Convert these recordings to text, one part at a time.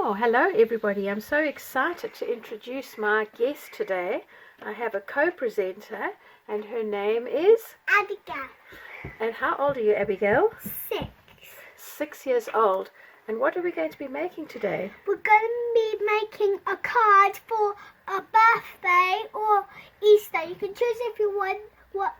Oh, hello everybody. I'm so excited to introduce my guest today. I have a co-presenter and her name is? Abigail. And how old are you, Abigail? 6. 6 years old. And what are we going to be making today? We're going to be making a card for a birthday or Easter. You can choose if you want what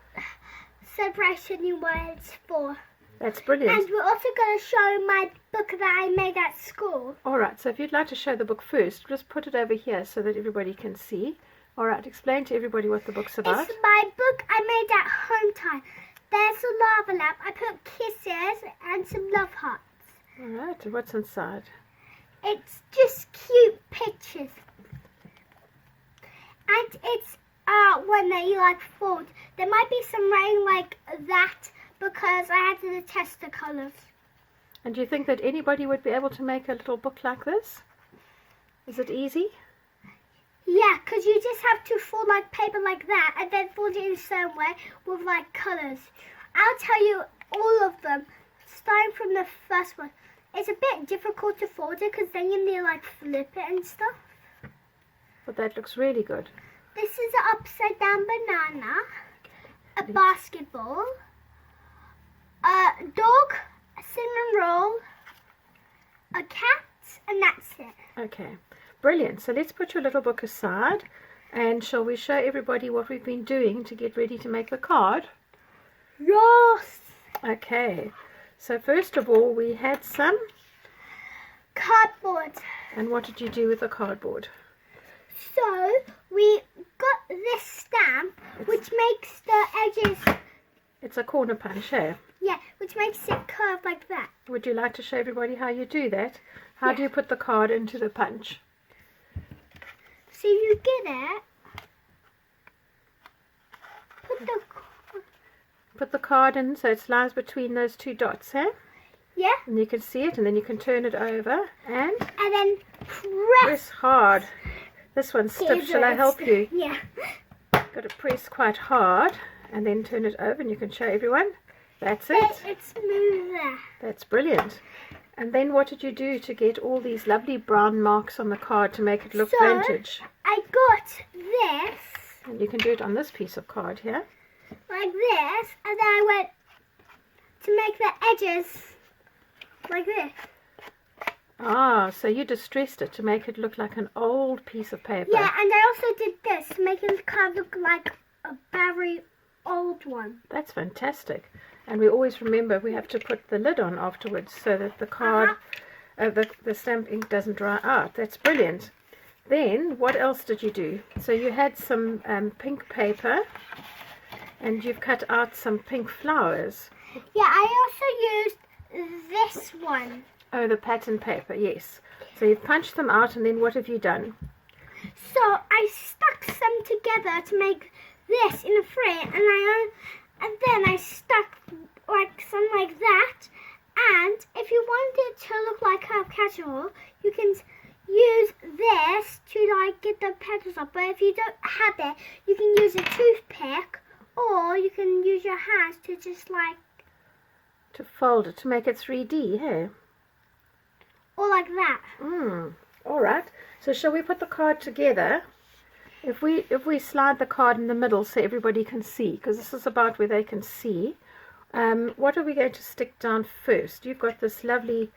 celebration you want it for. That's brilliant. And we're also going to show my book that I made at school. Alright, so if you'd like to show the book first, just put it over here so that everybody can see. Alright, explain to everybody what the book's about. It's my book I made at home time. There's a lava lamp. I put kisses and some love hearts. Alright, what's inside? It's just cute pictures. And it's one that you like fold. There might be some rain like that because I had to test the colours. And do you think that anybody would be able to make a little book like this? Is it easy? Yeah, because you just have to fold like paper like that and then fold it in a certain way with like colours. I'll tell you all of them, starting from the first one. It's a bit difficult to fold it because then you need to like flip it and stuff. But that looks really good. This is an upside down banana, a basketball, a dog, a cinnamon roll, a cat, and that's it. Okay, brilliant. So let's put your little book aside and shall we show everybody what we've been doing to get ready to make the card? Yes! Okay, so first of all we had some cardboard. And what did you do with the cardboard? So we got this stamp which makes the edges... It's a corner punch, eh? Yeah, which makes it curve like that. Would you like to show everybody how you do that? How do you put the card into the punch? So you get it, put the card in so it lies between those two dots, eh? Yeah. And you can see it and then you can turn it over and then press hard. This one's stiff. Shall I help you? Yeah. Got to press quite hard and then turn it over and you can show everyone. That's it. It's smoother. That's brilliant. And then what did you do to get all these lovely brown marks on the card to make it look vintage? I got this. And you can do it on this piece of card here. Like this. And then I went to make the edges like this. Ah, so you distressed it to make it look like an old piece of paper. Yeah, and I also did this to make it kind of look like a very old one. That's fantastic. And we always remember we have to put the lid on afterwards so that the card, the stamp ink doesn't dry out. That's brilliant. Then what else did you do? So you had some pink paper and you've cut out some pink flowers. Yeah, I also used this one. Oh, the pattern paper, yes. So you've punched them out and then what have you done? So I stuck some together to make this in a frame and then I stuck like some like that. And if you want it to look like a casual, you can use this to like get the petals up. But if you don't have it, you can use a toothpick or you can use your hands to just like... To fold it, to make it 3D, hey? Or like that. Alright, so shall we put the card together? If we slide the card in the middle so everybody can see, because this is about where they can see, what are we going to stick down first? You've got this lovely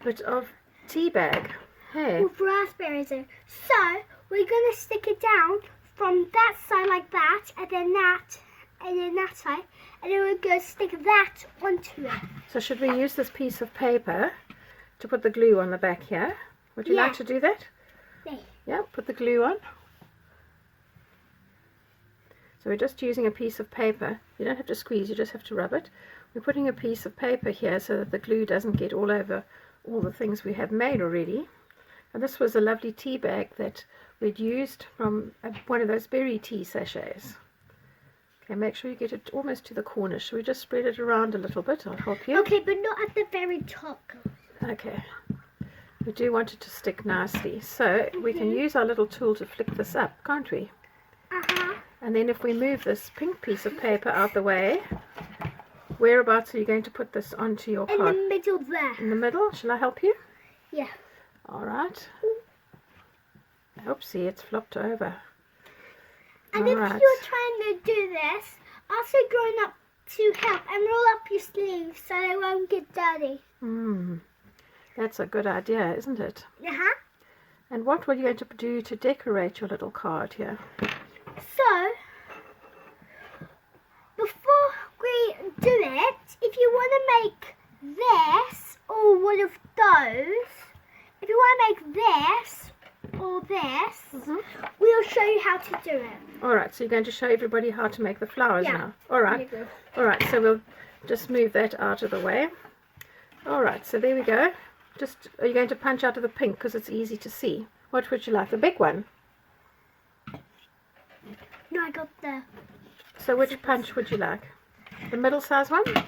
bit of tea bag. Hey. With raspberries in. So we're going to stick it down from that side like that, and then that side, and then we're going to stick that onto it. So should we use this piece of paper to put the glue on the back here? Would you like to do that? Yeah, put the glue on. So we're just using a piece of paper. You don't have to squeeze, you just have to rub it. We're putting a piece of paper here so that the glue doesn't get all over all the things we have made already. And this was a lovely tea bag that we'd used from one of those berry tea sachets. Okay, make sure you get it almost to the corner. Should we just spread it around a little bit? I'll help you. Okay, but not at the very top. Okay. We do want it to stick nicely. So we can use our little tool to flick this up, can't we? And then if we move this pink piece of paper out the way, whereabouts are you going to put this onto your card? In the middle there. In the middle? Shall I help you? Yeah. Alright, right. Oopsie, it's flopped over. And if Alright. you're trying to do this, ask a grown up to help and roll up your sleeves so they won't get dirty. That's a good idea, isn't it? Uh-huh. And what were you going to do to decorate your little card here? So, before we do it, if you want to make this or one of those, if you want to make this or this, we'll show you how to do it. Alright, so you're going to show everybody how to make the flowers Yeah. now. Alright. Alright, so we'll just move that out of the way. Alright, so there we go. Are you going to punch out of the pink because it's easy to see? What would you like? The big one? No, I got the... So which punch would you like? The middle size one? Granny,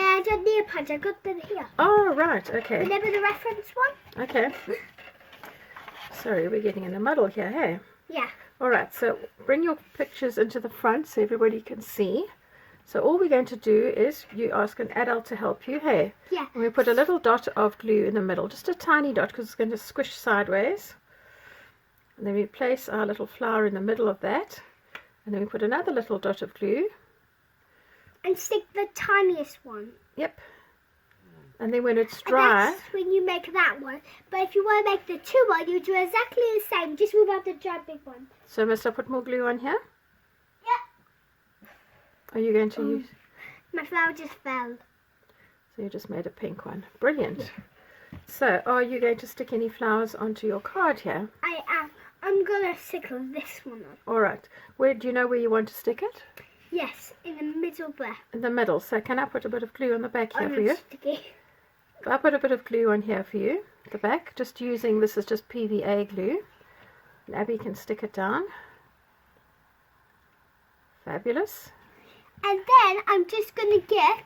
I don't need a punch. I got them here. Oh, right, okay. Remember the reference one? Okay. Sorry, we're getting in the muddle here, hey? Yeah. Alright, so bring your pictures into the front so everybody can see. So all we're going to do is you ask an adult to help you, hey? Yeah. And we put a little dot of glue in the middle, just a tiny dot because it's going to squish sideways. And then we place our little flower in the middle of that. And then we put another little dot of glue. And stick the tiniest one. Yep. And then when it's And dry... that's when you make that one. But if you want to make the two one, you do exactly the same, just without the dry big one. So must I put more glue on here? Yeah. Are you going to use... My flower just fell. So you just made a pink one. Brilliant. So are you going to stick any flowers onto your card here? I am. I'm going to stick this one on. Alright. Where do you know where you want to stick it? Yes, in the middle there. In the middle. So can I put a bit of glue on the back here for you? Sticky. I'll put a bit of glue on here for you. The back. Just using, this is just PVA glue. And Abby can stick it down. Fabulous. And then I'm just going to get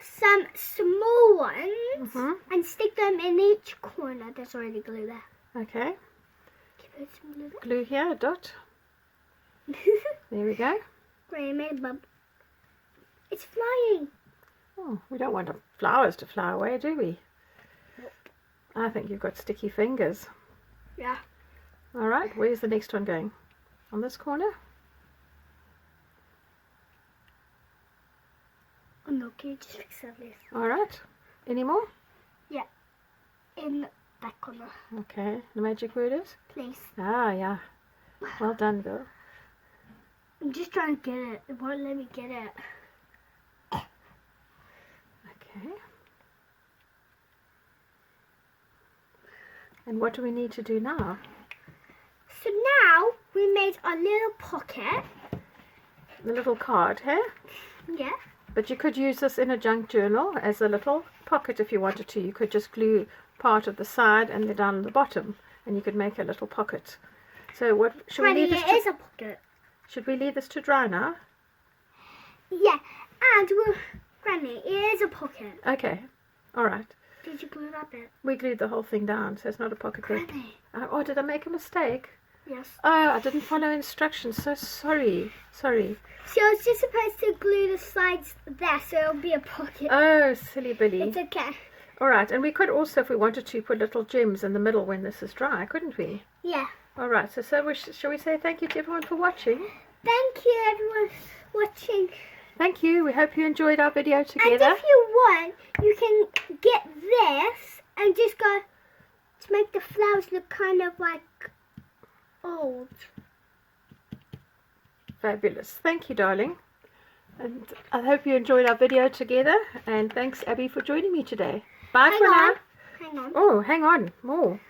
some small ones and stick them in each corner. There's already glue there. Okay. Can you put some glue there? Glue here, a dot. There we go. Great, I made a bump. It's flying. Oh, we don't want the flowers to fly away, do we? Nope. I think you've got sticky fingers. Yeah. Alright, where's the next one going? On this corner? Oh no, can you just fix that please? Alright. Any more? Yeah. In that corner, Okay. The magic word is? please. Ah, yeah. Well done, Bill. I'm just trying to get it. It won't let me get it. Okay. And what do we need to do now? So now we made our little pocket. The little card here. Yeah. But you could use this in a junk journal as a little pocket if you wanted to. You could just glue part of the side and then down the bottom, and you could make a little pocket. So what should we leave this Granny, it is to? a pocket. Should we leave this to dry now? Yeah. And Granny, it is a pocket. Okay. All right. Did you glue that bit? We glued the whole thing down, so it's not a pocket there. Granny. Oh, did I make a mistake? Yes. Oh, I didn't follow instructions. So sorry. Sorry. So I was just supposed to glue the sides there so it'll be a pocket. Oh, silly Billy. It's okay. All right, and we could also, if we wanted to, put little gems in the middle when this is dry, couldn't we? Yeah. All right, so shall we say thank you to everyone for watching? Thank you everyone for watching. Thank you. We hope you enjoyed our video And together. if you want, you can get this and just go to make the flowers look kind of like old. Fabulous. Thank you, darling. And I hope you enjoyed our video together. And thanks, Abby, for joining me today. Bye for now. Hang on. Oh, hang on. More.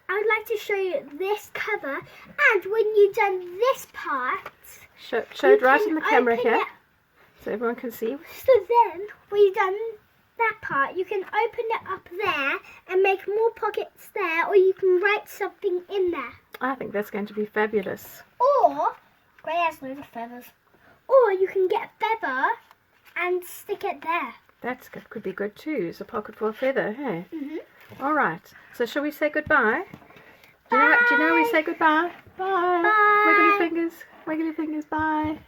I would like to show you this cover, and when you've done this part, Show you it right can in the camera open here, it. so everyone can see. So then, when you've done that part, you can open it up there and make more pockets there, or you can write something in there. I think that's going to be fabulous. Or, Gray has loads of feathers. Or you can get a feather and stick it there. That could be good too. It's a pocket for a feather, hey? Mhm. All right. So shall we say goodbye? Do you know how we say goodbye? Bye. Bye. Wiggly fingers. Wiggly fingers. Bye.